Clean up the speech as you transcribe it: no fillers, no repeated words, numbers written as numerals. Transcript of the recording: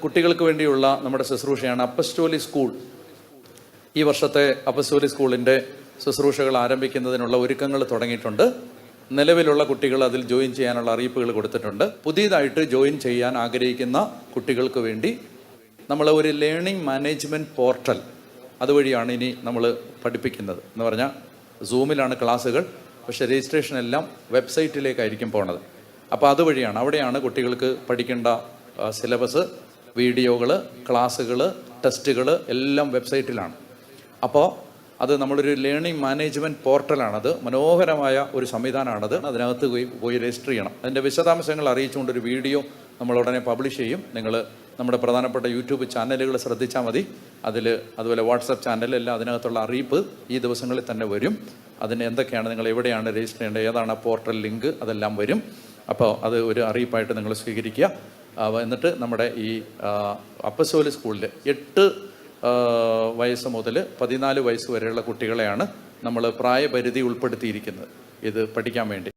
കുട്ടികൾക്ക് വേണ്ടിയുള്ള നമ്മുടെ ശുശ്രൂഷയാണ് അപ്പസ്റ്റോലി സ്കൂൾ. ഈ വർഷത്തെ അപ്പസ്റ്റോലി സ്കൂളിൻ്റെ ശുശ്രൂഷകൾ ആരംഭിക്കുന്നതിനുള്ള ഒരുക്കങ്ങൾ തുടങ്ങിയിട്ടുണ്ട്. നിലവിലുള്ള കുട്ടികൾ അതിൽ ജോയിൻ ചെയ്യാനുള്ള അറിയിപ്പുകൾ കൊടുത്തിട്ടുണ്ട്. പുതിയതായിട്ട് ജോയിൻ ചെയ്യാൻ ആഗ്രഹിക്കുന്ന കുട്ടികൾക്ക് വേണ്ടി നമ്മൾ ഒരു ലേണിംഗ് മാനേജ്മെൻറ്റ് പോർട്ടൽ അതുവഴിയാണ് ഇനി നമ്മൾ പഠിപ്പിക്കുന്നത്. എന്ന് പറഞ്ഞാൽ സൂമിലാണ് ക്ലാസ്സുകൾ, പക്ഷേ രജിസ്ട്രേഷൻ എല്ലാം വെബ്സൈറ്റിലേക്കായിരിക്കും പോണത്. അപ്പോൾ അതുവഴിയാണ്, അവിടെയാണ് കുട്ടികൾക്ക് പഠിക്കേണ്ട സിലബസ്, വീഡിയോകൾ, ക്ലാസ്സുകൾ, ടെസ്റ്റുകൾ എല്ലാം വെബ്സൈറ്റിലാണ്. അപ്പോൾ അത് നമ്മളൊരു ലേണിംഗ് മാനേജ്മെൻറ്റ് പോർട്ടലാണത്. മനോഹരമായ ഒരു സംവിധാനമാണത്. അതിനകത്ത് പോയി രജിസ്റ്റർ ചെയ്യണം. അതിൻ്റെ വിശദാംശങ്ങൾ അറിയിച്ചുകൊണ്ടൊരു വീഡിയോ നമ്മൾ ഉടനെ പബ്ലിഷ് ചെയ്യും. നിങ്ങൾ നമ്മുടെ പ്രധാനപ്പെട്ട യൂട്യൂബ് ചാനലുകൾ ശ്രദ്ധിച്ചാൽ മതി. അതുപോലെ വാട്സപ്പ് ചാനലെല്ലാം അതിനകത്തുള്ള അറിയിപ്പ് ഈ ദിവസങ്ങളിൽ തന്നെ വരും. അതിന് എന്തൊക്കെയാണ്, നിങ്ങൾ എവിടെയാണ് രജിസ്റ്റർ ചെയ്യേണ്ടത്, ഏതാണ് പോർട്ടൽ ലിങ്ക്, അതെല്ലാം വരും. അപ്പോൾ അത് ഒരു അറിയിപ്പായിട്ട് നിങ്ങൾ സ്വീകരിക്കുക. എന്നിട്ട് നമ്മുടെ ഈ അപ്പസ്റ്റോലി സ്കൂളിൽ 8 വയസ്സ് മുതൽ 14 വയസ്സ് വരെയുള്ള കുട്ടികളെയാണ് നമ്മൾ പ്രായപരിധി ഉൾപ്പെടുത്തിയിരിക്കുന്നത് ഇത് പഠിക്കാൻ വേണ്ടി.